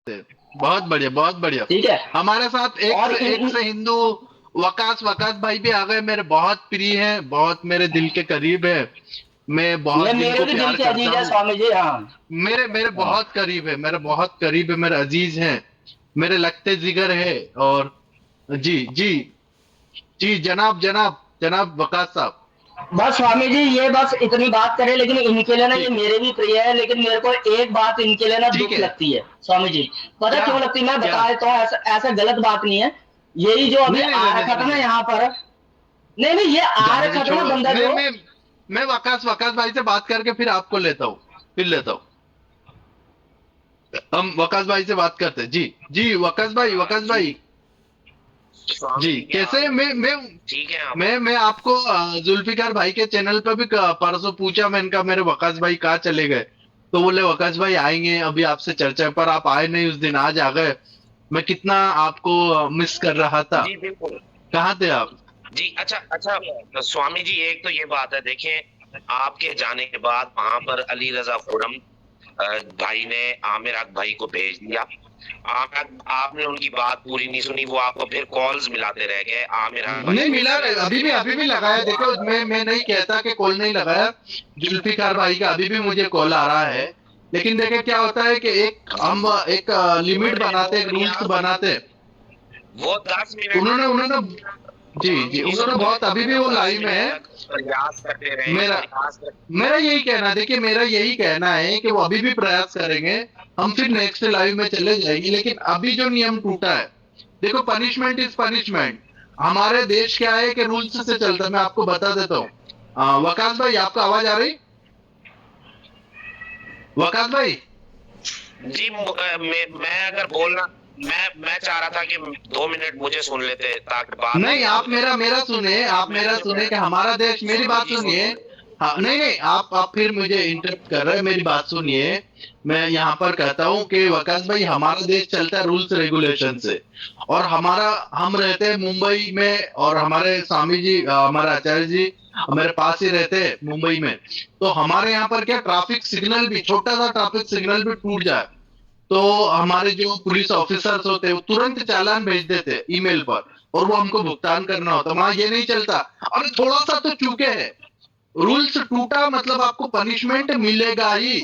बहुत बढ़िया, बहुत बढ़िया। ठीक है। हमारे साथ और एक से हिंदू वकास वकास भाई भी आ गए, मेरे बहुत प्रिय हैं, बहुत मेरे दिल के करीब है। मैं बहुत ये मेरे जिनको भी दिल प्यार के करता अजीज है हूँ। स्वामी जी। हाँ। मेरे मेरे हाँ। बहुत करीब है, मेरे बहुत करीब है, मेरे अजीज हैं, मेरे लगते जिगर है। और जी जी जी, जनाब जनाब जनाब वकास साहब। बस स्वामी जी ये बस इतनी बात करें, लेकिन इनके लिए ना, ये ठीक मेरे भी प्रिय है, लेकिन मेरे को एक बात इनके लिए ना ठीक दुख है। लगती है स्वामी जी। पता क्या क्यों लगती है, मैं क्या? बता देता हूँ। ऐसा ऐसा गलत बात नहीं है। यही जो अभी नहीं नहीं आ नहीं रखा नहीं था ना नहीं, यहाँ पर। नहीं नहीं, ये आ जाने दे, रखा था ना छोड़ो। बंदा जो। मैं वकास वकास भाई से बात करके फिर आपको लेता हूँ, फिर लेता हूँ। हम वकास भाई से बात करते हैं। जी जी, वकास भाई, वकास जी भाई। स्वामी जी, जी, क्या कैसे? हाल है? ठीक है आप? मैं आपको जुल्फिकार भाई के चैनल पर भी परसों पूछा, मैंने कहा मेरे वकास भाई कहाँ चले गए, तो बोले वकास भाई आएंगे अभी आपसे चर्चा है, पर आप आए नहीं उस दिन, आज आ गए। मैं कितना आपको मिस कर रहा था। जी बिल्कुल। कहाँ थे आप? जी अच्छा अच्छा, तो स्वामी जी एक तो ये बात है, देखें आपके जाने के बाद वहां पर अली रजा खुरम भाई ने आमिर हक भाई को भेज दिया। आपने उनकी बात पूरी नहीं सुनी, वो आपको फिर कॉल्स मिलाते रह गए, आमिर हक भाई नहीं को मिला, इसलिए भेज दिया। अभी भी लगाया, देखो मैं नहीं कहता कि कॉल नहीं लगाया। जुल्फिकार भाई का अभी भी मुझे कॉल आ रहा है। लेकिन देखे क्या होता है कि एक हम एक लिमिट उन्होंने वो बनाते, एक रूल्स प्रयास बनाते। वो 10 मिनट उन्होंने उन्होंने जी स्वामी जी, जी उन्होंने सुन रहे बहुत हैं, अभी भी वो वो दस लाइव में मिनट है। तक प्रयास करते रहे, मेरा प्रयास कर। मेरा यही कहना, देखिए मेरा यही कहना है कि वो अभी भी प्रयास करेंगे। हम फिर नेक्स्ट लाइव में चले जाएंगे, लेकिन अभी जो नियम टूटा है, देखो पनिशमेंट इज पनिशमेंट। हमारे देश क्या है कि रूल्स से चलता है, मैं आपको बता देता हूँ। वकास भाई, आपको आवाज आ रही? वकास भाई। जी मैं अगर बोलना, मैं चाह रहा था कि 2 मिनट मुझे सुन लेते ताकि बात नहीं, क्लियर आप हो जाए। मेरा मेरा सुने, आप मैं मेरा सुने कि हमारा देश, मेरी स्वामी बात जी सुन सुनिए। लो। हाँ, नहीं नहीं, आप फिर मुझे इंटरप्ट कर रहे हैं, मेरी बात सुनिए। मैं यहाँ पर कहता हूँ कि वकास भाई, हमारा देश चलता है रूल्स रेगुलेशन से। और हम रहते हैं मुंबई में, और हमारे स्वामी जी, हमारे आचार्य जी मेरे पास ही रहते हैं मुंबई में। तो हमारे यहाँ पर क्या, ट्रैफिक सिग्नल भी, छोटा सा ट्रैफिक सिग्नल भी टूट जाए, तो हमारे जो पुलिस ऑफिसर्स होते हैं वो तुरंत चालान भेज देते हैं ईमेल पर, और वो हमको भुगतान करना होता है। वहां ये नहीं चलता, अरे थोड़ा सा तो चूके हैं, रूल्स टूटा मतलब आपको पनिशमेंट मिलेगा ही।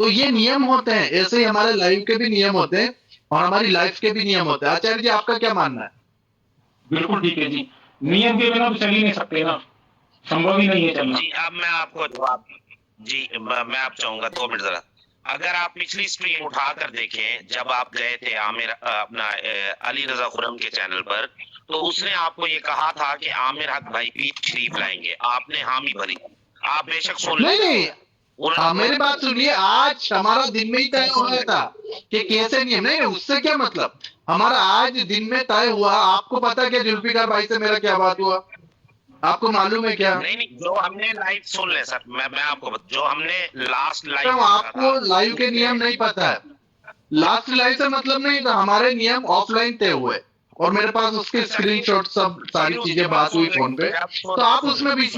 तो ये नियम होते हैं, ऐसे ही हमारे लाइफ के भी नियम होते हैं, और हमारी लाइफ के भी नियम होते हैं। आचार्य जी, आपका क्या मानना है? बिल्कुल ठीक है जी। नियम के बिना तो चल ही नहीं सकते ना, संभव ही नहीं है चलना। जी अब मैं आपको जवाब, जी मैं आप चाहूंगा 2 मिनट जरा। अगर आप पिछली स्ट्रीम उठाकर देखें, जब आप गए थे आमिर अपना अली रजा खुरम के चैनल पर, तो उसने आपको ये कहा था कि आमिर हक भाई पीर शरीफ लाएंगे, आपने हामी भरी। आप बेशक सुन नहीं लें। नहीं, हाँ मेरी बात सुनिए, आज हमारा दिन में ही तय हो गया था कि कैसे नियम, नहीं नहीं, उससे क्या मतलब। हमारा आज दिन में तय हुआ। आपको पता है क्या जुल्फिकार भाई से मेरा क्या बात हुआ? आपको मालूम है क्या? नहीं नहीं, जो हमने लाइव सुन ले सर, मैं आपको जो हमने लास्ट तो लाइव देखा आपको था लाइव के नियम नहीं पता है। लास्ट लाइव से मतलब नहीं था, हमारे नियम ऑफलाइन तय हुए, और मेरे पास उसके स्क्रीनशॉट, सब सारी फिर उसके चीजें बाद बात हुई सुन ले, फोन पे। जब तो आप उसमें बीच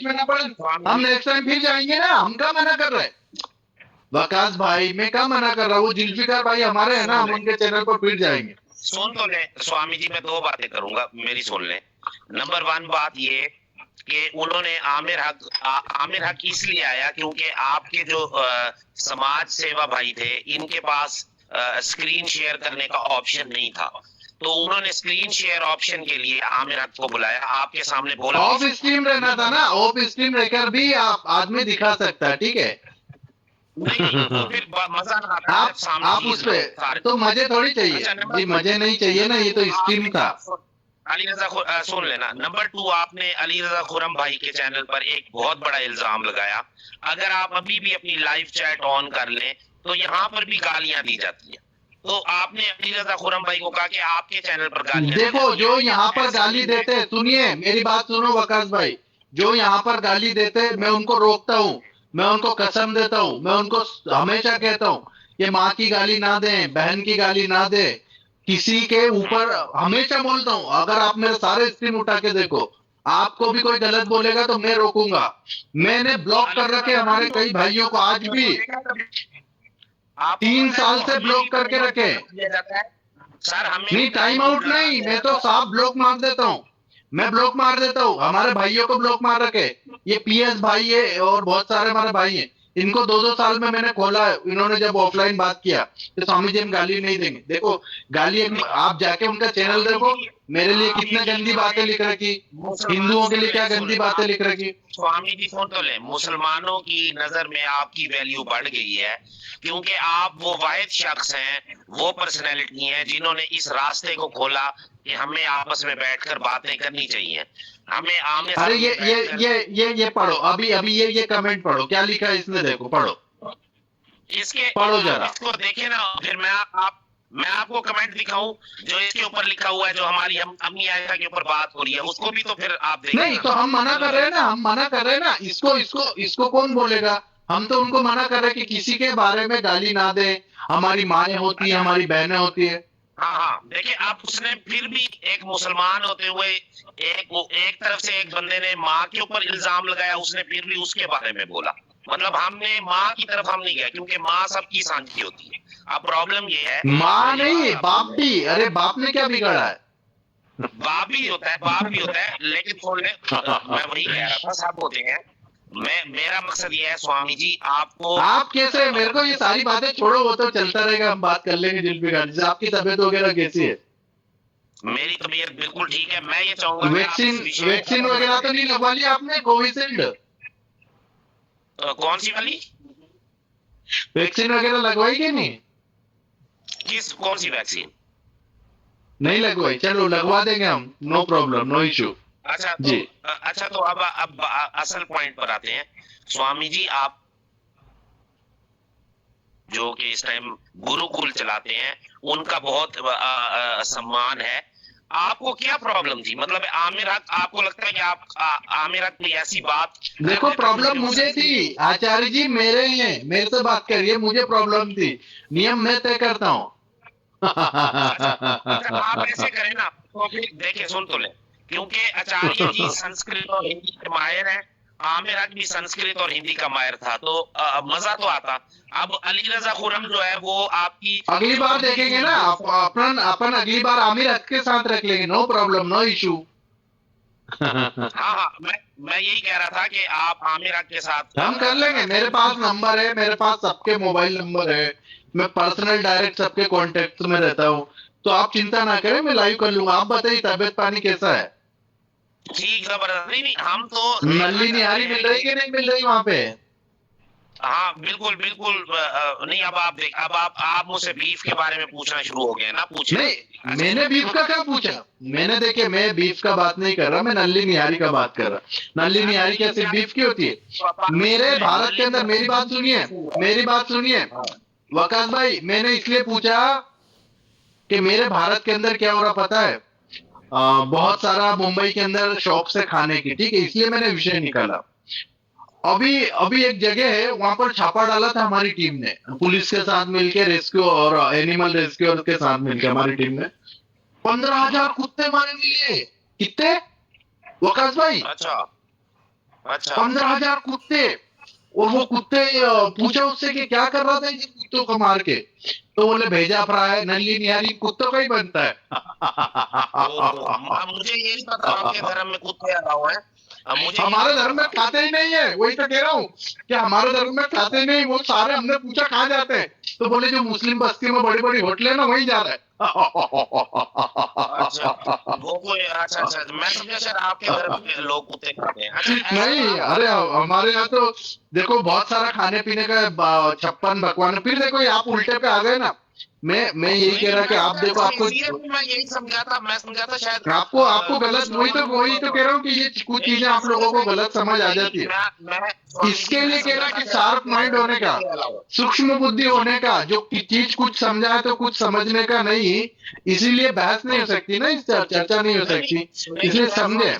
में, ना पड़े। हम नेक्स्ट टाइम फिर जाएंगे ना, हम क्या मना कर रहे हैं? वकास भाई, मैं क्या मना कर रहा हूँ, वो जुल्फिकार भाई हमारे हैं ना, सुन हम ले, उनके चैनल पर फिर जाएंगे। सुन तो ले स्वामी जी, मैं 2 बातें करूंगा, मेरी सुन ले। नंबर 1 बात ये कि उन्होंने आमिर हक इसलिए आया क्योंकि आपके जो समाज सेवा भाई थे, इनके पास स्क्रीन शेयर करने का ऑप्शन नहीं था, तो उन्होंने स्क्रीन शेयर ऑप्शन के लिए आमिर हक को बुलाया, आपके सामने बोला। ऑफ स्ट्रीम रहना था ना, ऑफ स्ट्रीम रहकर भी आप आदमी दिखा सकता है, ठीक है। नहीं तो फिर मजा ना आता है जब सामने आप चीज उस ना पे, हो सारे। तो मजे थोड़ी चाहिए अच्छा जी, नंबर मजे नहीं चाहिए ना, ये तो स्ट्रीम था। अली रजा सुन लेना। नंबर 2, आपने अली रजा खुरम भाई के चैनल पर एक बहुत बड़ा इल्जाम लगाया। अगर आप अभी भी अपनी लाइव चैट ऑन कर लें तो यहाँ पर भी गालियां दी जाती हैं। तो आपने अली रजा खुरम भाई को कहा कि आपके चैनल पर गालियां दी देखो, जाती जो हैं। यहाँ पर ऐसा गाली नहीं है। देते हैं, सुनिए मेरी बात सुनो वकास भाई, जो यहाँ पर गाली देते हैं, मैं उनको रोकता हूँ, मैं उनको कसम देता हूँ, मैं उनको हमेशा कहता हूँ कि माँ की गाली ना दे, बहन की गाली ना दे, किसी के ऊपर, हमेशा बोलता हूँ। अगर आप मेरे सारे स्ट्रीम उठा के देखो, आपको भी कोई गलत बोलेगा तो मैं रोकूंगा। मैंने ब्लॉक कर रखे हमारे कई भाइयों को आज भी। आप 3 साल से ब्लॉक करके रखे। किया जाता है सर, हमें नहीं, टाइम आउट नहीं, मैं तो साफ ब्लॉक मार देता हूँ, मैं ब्लॉक मार देता हूँ। हमारे भाइयों को ब्लॉक मार रखे, ये पीएस भाई है और बहुत सारे हमारे भाई हैं, इनको 2-2 साल में मैंने खोला है। इन्होंने जब ऑफलाइन बात किया तो स्वामी जी हम गाली नहीं देंगे। देखो गाली आप जाके उनका चैनल देखो, मेरे लिए कितने गंदी बातें लिख रखी, हिंदुओं के लिए क्या गंदी बातें लिख रखी। स्वामी जी फोन तो ले, मुसलमानों की नजर में आपकी वैल्यू बढ़ गई है क्योंकि आप वो वाहिद शख्स हैं, वो पर्सनैलिटी हैं जिन्होंने इस रास्ते को खोला कि हमें आपस में बैठकर बातें करनी चाहिए, हमें आमने अरे सामने ये पढ़ो, अभी अभी ये कमेंट पढ़ो, क्या लिखा है इसने, देखो पढ़ो, इसके पढ़ो जरा। इसको देखे ना, फिर मैं आपको कमेंट दिखाऊं जो इसके ऊपर लिखा हुआ है, जो हमारी हम अपनी आयता के ऊपर बात हो रही है, उसको भी तो फिर आप देखें। नहीं तो हम मना कर रहे हैं ना, हम मना कर रहे हैं ना, इसको कौन बोलेगा। हम तो उनको मना कर रहे हैं कि किसी के बारे में गाली ना दे, हमारी माएँ होती है, हमारी बहनें होती है। हाँ हाँ, देखिए आप, उसने फिर भी एक मुसलमान होते हुए एक तरफ से एक बंदे ने माँ के ऊपर इल्जाम लगाया, उसने फिर भी उसके बारे में बोला। मतलब हमने माँ की तरफ हम नहीं गए क्योंकि माँ सबकी सांझी होती है। अब प्रॉब्लम ये है, माँ नहीं, बाप भी। अरे बाप ने क्या बिगाड़ा है? बाप भी होता है, बाप भी होता है, लेकिन सुन ले, मैं वही कह रहा था, सब होते हैं। मेरा मकसद ये है स्वामी जी, आपको आप कैसे, मेरे को ये सारी बातें छोड़ो, वो तो चलता रहेगा, हम बात कर लेंगे दिल पे गाड़ी से। आपकी तबीयत वगैरह कैसी है? मेरी तबीयत बिल्कुल ठीक है। मैं ये चाहूंगा वैक्सीन वगैरह तो नहीं लगवा लिया आपने, कोविशील्ड? कौन सी वाली वैक्सीन वगैरह लगवाई कि नहीं? कौन सी वैक्सीन? नहीं लगवाई, चलो लगवा देंगे हम, नो प्रॉब्लम, नो इशू। अच्छा तो जी। अच्छा तो अब असल पॉइंट पर आते हैं। स्वामी जी, आप जो कि इस टाइम गुरुकुल चलाते हैं, उनका बहुत सम्मान है। आपको क्या प्रॉब्लम थी? मतलब आमिर हक, आपको लगता है कि आप आमिर हक की ऐसी बात? देखो प्रॉब्लम मुझे थी, आचार्य जी मेरे हैं, मेरे से बात करिए, मुझे प्रॉब्लम थी, नियम मैं तय करता हूँ। अच्छा, आप ऐसे करें ना, तो फिर देखिए सुन तो ले, क्योंकि आचार्य जी संस्कृत और हिंदी के माहिर हैं, आमिर हक भी संस्कृत और हिंदी का माहिर था, तो मजा तो आता। अब अली रजा खुर्रम जो है वो आपकी अगली बार देखेंगे ना, अपन अगली बार आमिर हक के साथ रख लेंगे, नो प्रॉब्लम, नो इशू। हाँ हाँ, मैं यही कह रहा था कि आप आमिर हक के साथ हम कर लेंगे, मेरे पास नंबर है, मेरे पास सबके मोबाइल नंबर है, मैं पर्सनल डायरेक्ट सबके कांटेक्ट में रहता हूँ, तो आप चिंता ना करें, मैं लाइव कर लूंगा। आप बताइए तबियत पानी कैसा है? ठीक, जबरदस्त। नहीं, हम तो नल्ली निहारी मिल रही कि नहीं मिल रही वहां पे? हाँ बिल्कुल बिल्कुल। नहीं, अब आप मुझसे बीफ के बारे में पूछना शुरू हो गए ना, पूछे नहीं, मैंने बीफ का क्या पूछा? मैंने, देखिए मैं बीफ का बात नहीं कर रहा, मैं नल्ली निहारी का बात कर रहा। नल्ली निहारी क्या सिर्फ बीफ की होती है? मेरे भारत के अंदर, मेरी बात सुनिए, मेरी बात सुनिए वकास भाई, मैंने इसलिए पूछा कि मेरे भारत के अंदर क्या हो रहा पता है? बहुत सारा मुंबई के अंदर शौक से खाने की, ठीक है, इसलिए मैंने विषय निकाला। अभी अभी एक जगह है, वहां पर छापा डाला था हमारी टीम ने, पुलिस के साथ मिलके, रेस्क्यू और एनिमल रेस्क्यू के साथ मिलके हमारी टीम ने 15,000 कुत्ते मारे मिले। कितने वकास भाई? अच्छा अच्छा 15,000 कुत्ते। और वो कुत्ते, पूछा उससे कि क्या कर रहा था इन कुत्तों को मार के, तो बोले भेजा फ्राई, नल्ली निहारी कुत्तों का ही बनता है। मुझे ये नहीं पता आपके धर्म में कुत्ते अलाउ है। मुझे हमारे धर्म में खाते ही नहीं है, वही तो कह रहा हूँ कि हमारे धर्म में खाते ही नहीं। वो सारे, हमने पूछा कहाँ जाते हैं, तो बोले जो मुस्लिम बस्ती में बड़ी बड़ी होटल है ना, वही जा रहा है। अच्छा, वो कोई, अच्छा अच्छा, मैं समझा शायद आपके धर्म में लोग कुत्ते खाते हैं। अच्छा, नहीं, अरे हमारे यहाँ तो देखो बहुत सारा खाने पीने का छप्पन भगवान। फिर देखो ये आप उल्टे पे आ गए ना। मैं यही कह रहा कि आप देखो, आपको मैं यही समझा था, मैं समझा था शायद आपको गलत, वही तो कह रहा हूँ कि ये कुछ चीजें आप लोगों को गलत समझ आ जाती है। इसके लिए कह रहा कि शार्प माइंड होने का, सूक्ष्म बुद्धि होने का, जो चीज कुछ समझा है तो कुछ समझने का नहीं, इसीलिए बहस नहीं हो सकती ना, इस चर्चा नहीं हो सकती, इसलिए समझे।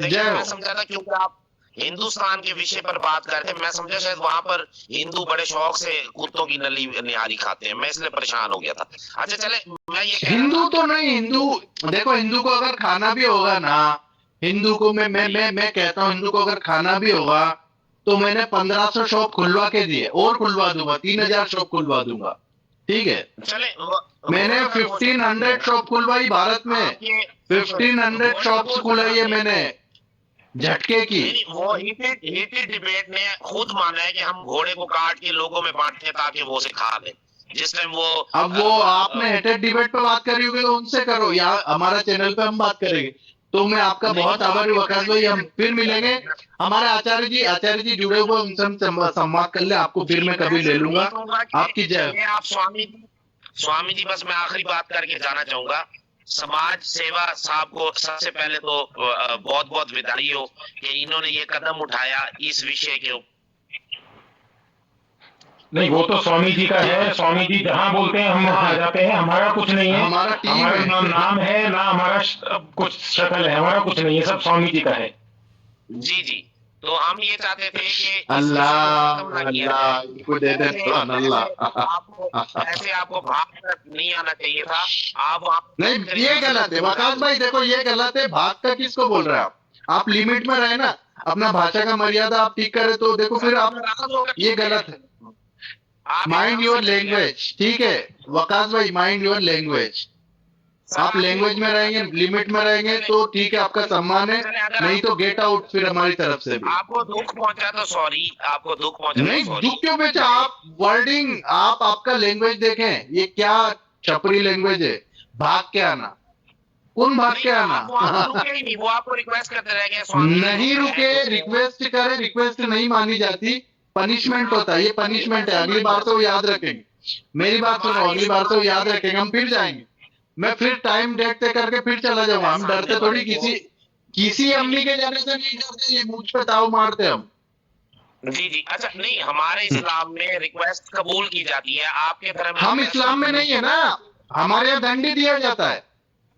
जय हो। समझा था क्योंकि आप हिंदुस्तान के विषय पर बात कर रहे थे, मैं समझा शायद वहां पर हिंदू बड़े शौक से कुत्तों की नली निहारी खाते हैं, मैं इसलिए परेशान हो गया था। अच्छा चले, मैं ये हिंदू तो नहीं, हिंदू देखो, हिंदू को अगर खाना भी होगा ना, हिंदू को मैं कहता हूँ, हिंदू को अगर खाना भी होगा तो मैंने 1500 शॉप खुलवा के दिए, और खुलवा दूंगा, 3000 शॉप खुलवा दूंगा, ठीक है। चले मैंने 1500 शॉप खुलवाई भारत में, 1500 शॉप्स खुलाई है मैंने झटके की। वो हीटेड डिबेट ने खुद माना है कि हम घोड़े को काट के लोगों में बांटते हैं ताकि वो उसे खा ले, जिस टाइम वो अब वो आपने हेटेड डिबेट पे बात करी होगी तो उनसे करो, यहाँ हमारा चैनल पे हम बात करेंगे। तो मैं आपका बहुत आभारी हूँ वकास भाई, हम फिर मिलेंगे। हमारे आचार्य जी जुड़े हुए, उनसे हम संवाद कर ले, आपको फिर मैं कभी ले लूंगा। आपकी जय। आप स्वामी जी बस मैं आखिरी बात करके जाना चाहूंगा। समाज सेवा साहब को सबसे पहले तो बहुत बहुत बधाई हो कि इन्होंने ये कदम उठाया इस विषय के ऊपर। नहीं, वो तो स्वामी जी का है, स्वामी जी जहां बोलते हैं हम वहां आ जाते हैं, हमारा कुछ नहीं है, हमारा टीम हमारा है। ना नाम है ना हमारा कुछ शक्ल है, हमारा कुछ नहीं है, सब स्वामी जी का है। जी जी, तो हम ये चाहते थे कि अल्लाह को दे दे ऐसे आपको भाग तक नहीं आना चाहिए था। आप नहीं, ये गलत है वकास भाई, देखो ये गलत है। भाग का किसको बोल रहे हैं आप लिमिट में रहे ना, अपना भाषा का मर्यादा आप ठीक करे तो देखो फिर आप, ये गलत है। माइंड योर लैंग्वेज, ठीक है वकास भाई, माइंड योर लैंग्वेज। आप लैंग्वेज में रहेंगे, लिमिट में रहेंगे तो ठीक है, आपका सम्मान है, नहीं तो गेट आउट फिर हमारी तरफ से भी। आपको दुख पहुंचा तो सॉरी, आपको दुख पहुंचा नहीं, तो सॉरी। दुख क्यों बेचा आप? वर्डिंग, आप आपका लैंग्वेज देखें, ये क्या छपरी लैंग्वेज है। भाग के आना, कौन भाग के आना? आप रुके ही नहीं, वो आपको रिक्वेस्ट करते रह गए स्वामी। नहीं रुके, रिक्वेस्ट करे, रिक्वेस्ट नहीं मानी जाती, पनिशमेंट होता है, ये पनिशमेंट है। अगली बार से वो याद रखेंगे, मेरी बात सुनो, अगली बार से वो याद रखेंगे, हम फिर जाएंगे। मैं फिर टाइम डेट तय करके फिर चला जाऊंगा। हम डरते थोड़ी, किसी अम्मी के जाने से नहीं डरते, ये मुझ पे ताव मारते हम। जी जी, अच्छा नहीं, हमारे इस्लाम में रिक्वेस्ट कबूल की जाती है, आपके धर्म में हम इस्लाम में नहीं है ना, हमारे यहाँ दंड दिया जाता है,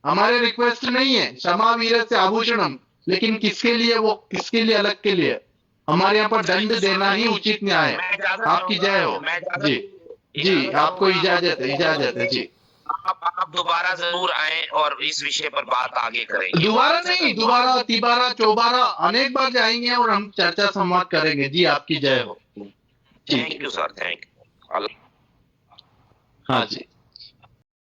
हमारे रिक्वेस्ट नहीं है। क्षमा वीर से आभूषणम, लेकिन किसके लिए? वो किसके लिए? अलग के लिए। हमारे यहाँ पर दंड देना ही उचित न्याय है। आपकी जय हो जी। जी, आपको इजाजत है जी। आप दोबारा जरूर आए और इस विषय पर बात आगे करेंगे। दोबारा नहीं, दोबारा, तिबारा, चौबारा, अनेक बार जाएंगे और हम चर्चा संवाद करेंगे जी। आपकी जय हो। Thank you sir, thank you. हाँ जी।